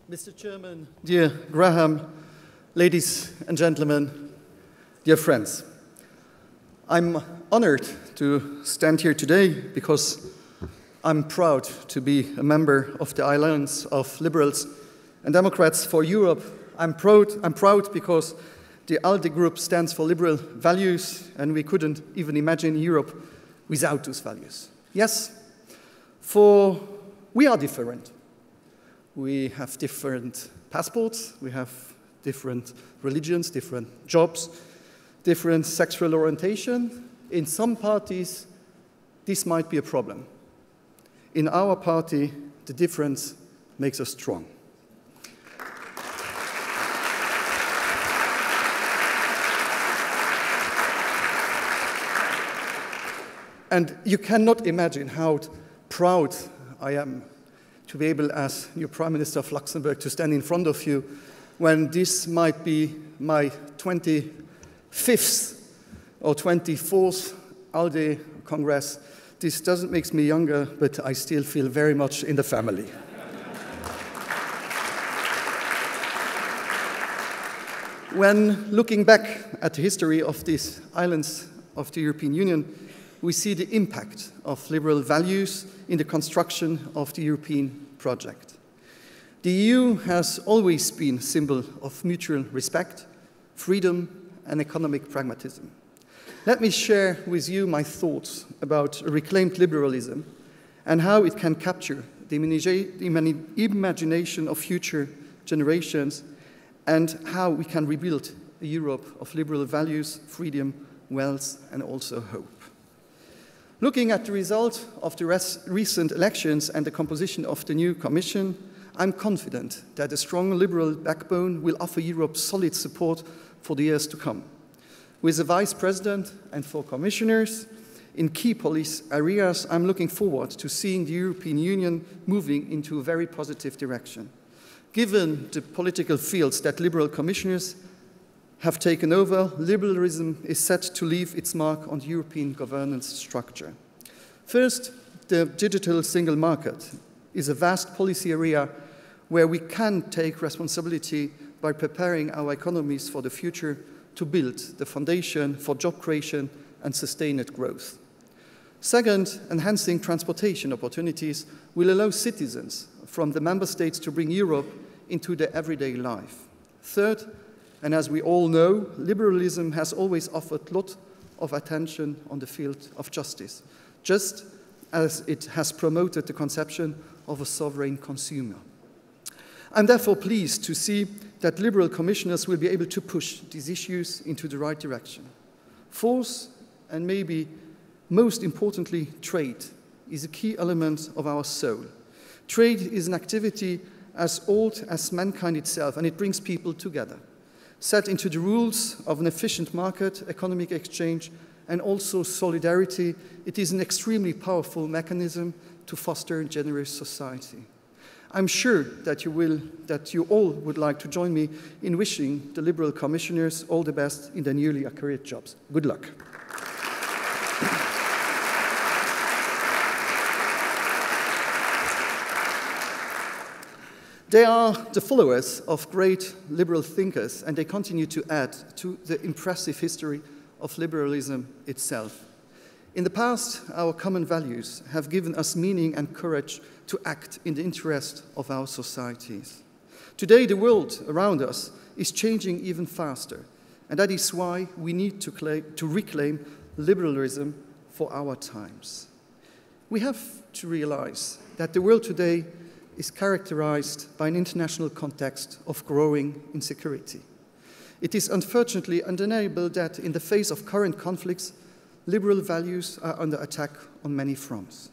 Mr. Chairman, dear Graham, ladies and gentlemen, dear friends, I'm honored to stand here today because I'm proud to be a member of the Alliance of Liberals and Democrats for Europe. I'm proud because the ALDE group stands for liberal values, and we couldn't even imagine Europe without those values. Yes, for we are different. We have different passports, we have different religions, different jobs, different sexual orientation. In some parties, this might be a problem. In our party, the difference makes us strong. And you cannot imagine how proud I am to be able, as new Prime Minister of Luxembourg, to stand in front of you when this might be my 25th or 24th ALDE Congress. This doesn't make me younger, but I still feel very much in the family. When looking back at the history of these islands of the European Union, we see the impact of liberal values in the construction of the European project. The EU has always been a symbol of mutual respect, freedom, and economic pragmatism. Let me share with you my thoughts about reclaimed liberalism and how it can capture the imagination of future generations and how we can rebuild a Europe of liberal values, freedom, wealth, and also hope. Looking at the result of the recent elections and the composition of the new Commission, I'm confident that a strong liberal backbone will offer Europe solid support for the years to come. With a Vice President and 4 commissioners in key policy areas, I'm looking forward to seeing the European Union moving into a very positive direction. Given the political fields that liberal commissioners have taken over, liberalism is set to leave its mark on the European governance structure. First, the digital single market is a vast policy area where we can take responsibility by preparing our economies for the future to build the foundation for job creation and sustained growth. Second, enhancing transportation opportunities will allow citizens from the member states to bring Europe into their everyday life. Third, and as we all know, liberalism has always offered a lot of attention on the field of justice, just as it has promoted the conception of a sovereign consumer. I'm therefore pleased to see that liberal commissioners will be able to push these issues into the right direction. Fourth, and maybe most importantly, trade is a key element of our soul. Trade is an activity as old as mankind itself, and it brings people together. Set into the rules of an efficient market, economic exchange, and also solidarity, it is an extremely powerful mechanism to foster a generous society. I'm sure that you all would like to join me in wishing the Liberal Commissioners all the best in their newly acquired jobs. Good luck. They are the followers of great liberal thinkers, and they continue to add to the impressive history of liberalism itself. In the past, our common values have given us meaning and courage to act in the interest of our societies. Today, the world around us is changing even faster, and that is why we need to reclaim liberalism for our times. We have to realize that the world today is characterized by an international context of growing insecurity. It is unfortunately undeniable that in the face of current conflicts, liberal values are under attack on many fronts.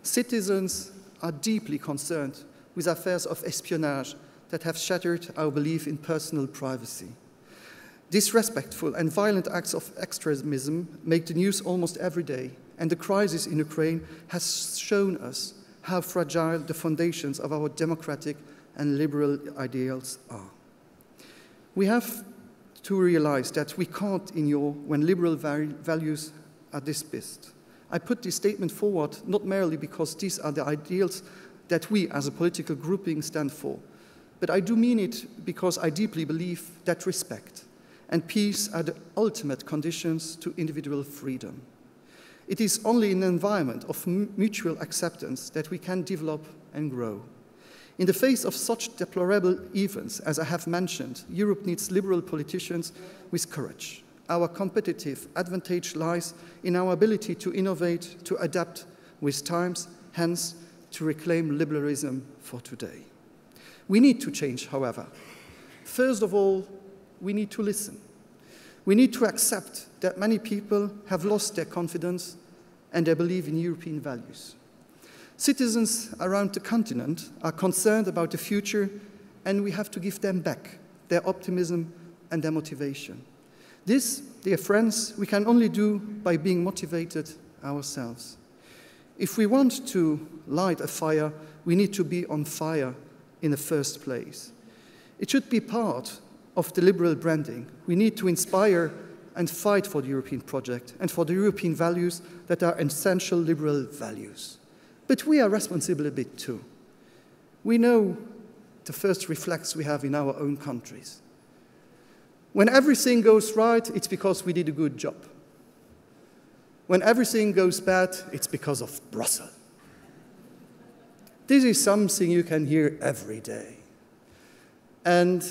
Citizens are deeply concerned with affairs of espionage that have shattered our belief in personal privacy. Disrespectful and violent acts of extremism make the news almost every day, and the crisis in Ukraine has shown us how fragile the foundations of our democratic and liberal ideals are. We have to realize that we can't ignore when liberal values are dismissed. I put this statement forward not merely because these are the ideals that we as a political grouping stand for, but I do mean it because I deeply believe that respect and peace are the ultimate conditions to individual freedom. It is only in an environment of mutual acceptance that we can develop and grow. In the face of such deplorable events, as I have mentioned, Europe needs liberal politicians with courage. Our competitive advantage lies in our ability to innovate, to adapt with times, hence to reclaim liberalism for today. We need to change, however. First of all, we need to listen. We need to accept that many people have lost their confidence and their belief in European values. Citizens around the continent are concerned about the future, and we have to give them back their optimism and their motivation. This, dear friends, we can only do by being motivated ourselves. If we want to light a fire, we need to be on fire in the first place. It should be part of the liberal branding. We need to inspire and fight for the European project and for the European values that are essential liberal values. But we are responsible a bit too. We know the first reflex we have in our own countries. When everything goes right, it's because we did a good job. When everything goes bad, it's because of Brussels. This is something you can hear every day. And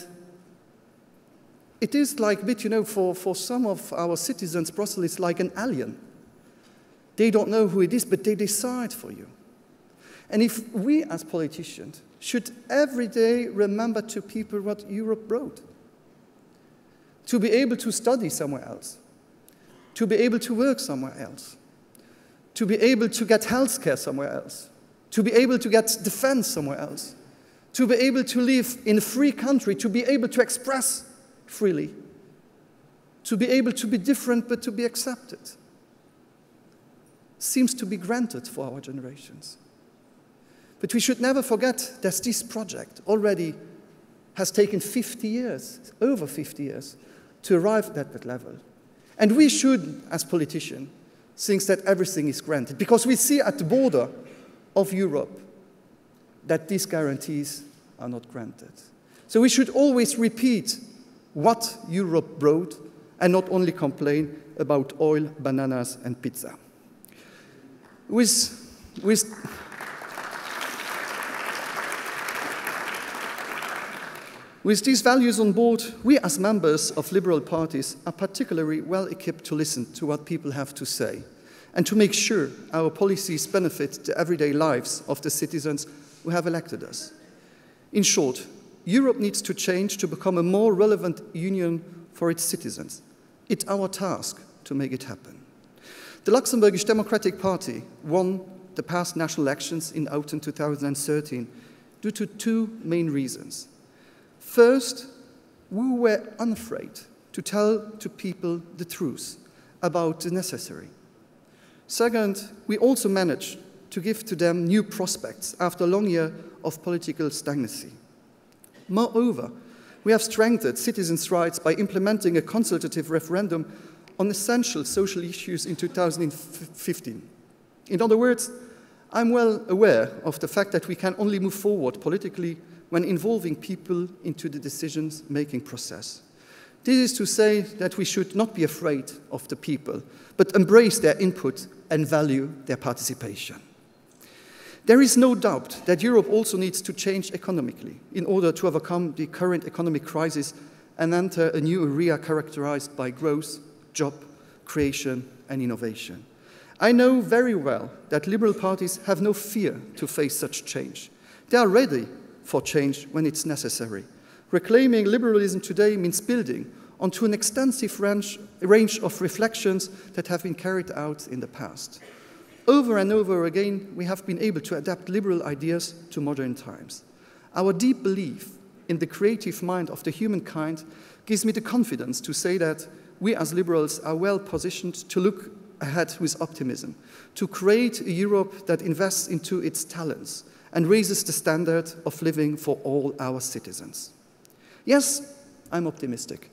it is like a bit, you know, for some of our citizens, Brussels is like an alien. They don't know who it is, but they decide for you. And if we as politicians should every day remember to people what Europe brought, to be able to study somewhere else, to be able to work somewhere else, to be able to get healthcare somewhere else, to be able to get defense somewhere else, to be able to live in a free country, to be able to express freely, to be able to be different but to be accepted, seems to be granted for our generations. But we should never forget that this project already has taken 50 years, over 50 years, to arrive at that level. And we should, as politicians, think that everything is granted, because we see at the border of Europe that these guarantees are not granted. So we should always repeat what Europe brought and not only complain about oil, bananas, and pizza. With these values on board, we as members of liberal parties are particularly well equipped to listen to what people have to say and to make sure our policies benefit the everyday lives of the citizens who have elected us. In short, Europe needs to change to become a more relevant union for its citizens. It's our task to make it happen. The Luxembourgish Democratic Party won the past national elections in autumn 2013 due to two main reasons. First, we were unafraid to tell to people the truth about the necessary. Second, we also managed to give to them new prospects after a long year of political stagnancy. Moreover, we have strengthened citizens' rights by implementing a consultative referendum on essential social issues in 2015. In other words, I'm well aware of the fact that we can only move forward politically when involving people into the decision-making process. This is to say that we should not be afraid of the people, but embrace their input and value their participation. There is no doubt that Europe also needs to change economically in order to overcome the current economic crisis and enter a new area characterized by growth, job creation, and innovation. I know very well that liberal parties have no fear to face such change. They are ready for change when it's necessary. Reclaiming liberalism today means building onto an extensive range of reflections that have been carried out in the past. Over and over again, we have been able to adapt liberal ideas to modern times. Our deep belief in the creative mind of the humankind gives me the confidence to say that we as liberals are well positioned to look ahead with optimism, to create a Europe that invests into its talents and raises the standard of living for all our citizens. Yes, I'm optimistic,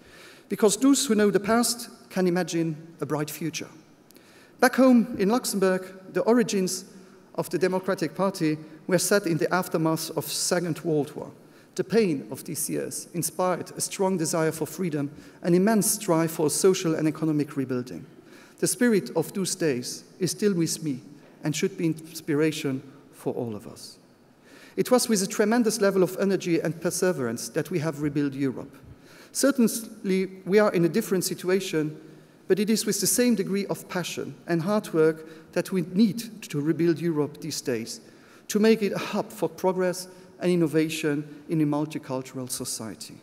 because those who know the past can imagine a bright future. Back home in Luxembourg, the origins of the Democratic Party were set in the aftermath of the Second World War. The pain of these years inspired a strong desire for freedom, an immense drive for social and economic rebuilding. The spirit of those days is still with me and should be inspiration for all of us. It was with a tremendous level of energy and perseverance that we have rebuilt Europe. Certainly, we are in a different situation, but it is with the same degree of passion and hard work that we need to rebuild Europe these days, to make it a hub for progress and innovation in a multicultural society.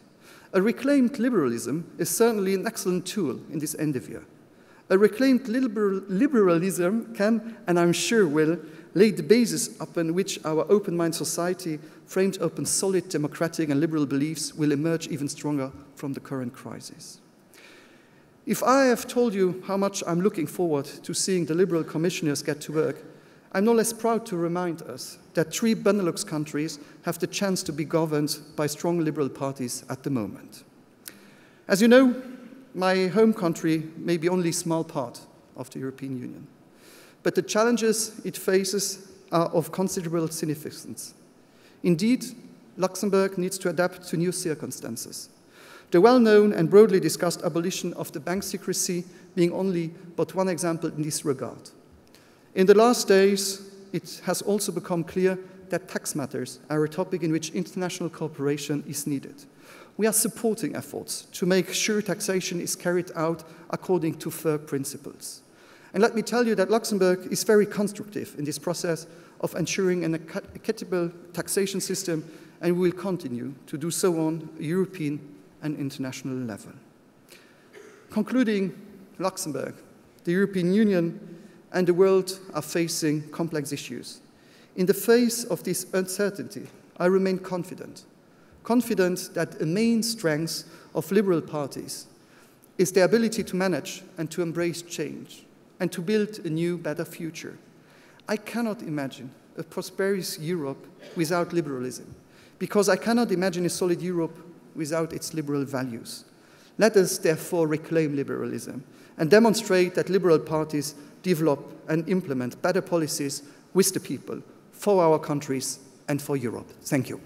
A reclaimed liberalism is certainly an excellent tool in this endeavor. A reclaimed liberalism can, and I'm sure will, lay the basis upon which our open-minded society, framed upon solid democratic and liberal beliefs, will emerge even stronger from the current crisis. If I have told you how much I'm looking forward to seeing the Liberal commissioners get to work, I'm no less proud to remind us that 3 Benelux countries have the chance to be governed by strong liberal parties at the moment. As you know, my home country may be only a small part of the European Union, but the challenges it faces are of considerable significance. Indeed, Luxembourg needs to adapt to new circumstances. The well-known and broadly discussed abolition of the bank secrecy being only but one example in this regard. In the last days, it has also become clear that tax matters are a topic in which international cooperation is needed. We are supporting efforts to make sure taxation is carried out according to fair principles. And let me tell you that Luxembourg is very constructive in this process of ensuring an equitable taxation system, and we will continue to do so on a European and international level. Concluding, Luxembourg, the European Union, and the world are facing complex issues. In the face of this uncertainty, I remain confident that a main strength of liberal parties is their ability to manage and to embrace change and to build a new, better future. I cannot imagine a prosperous Europe without liberalism, because I cannot imagine a solid Europe without its liberal values. Let us therefore reclaim liberalism and demonstrate that liberal parties develop and implement better policies with the people, for our countries and for Europe. Thank you.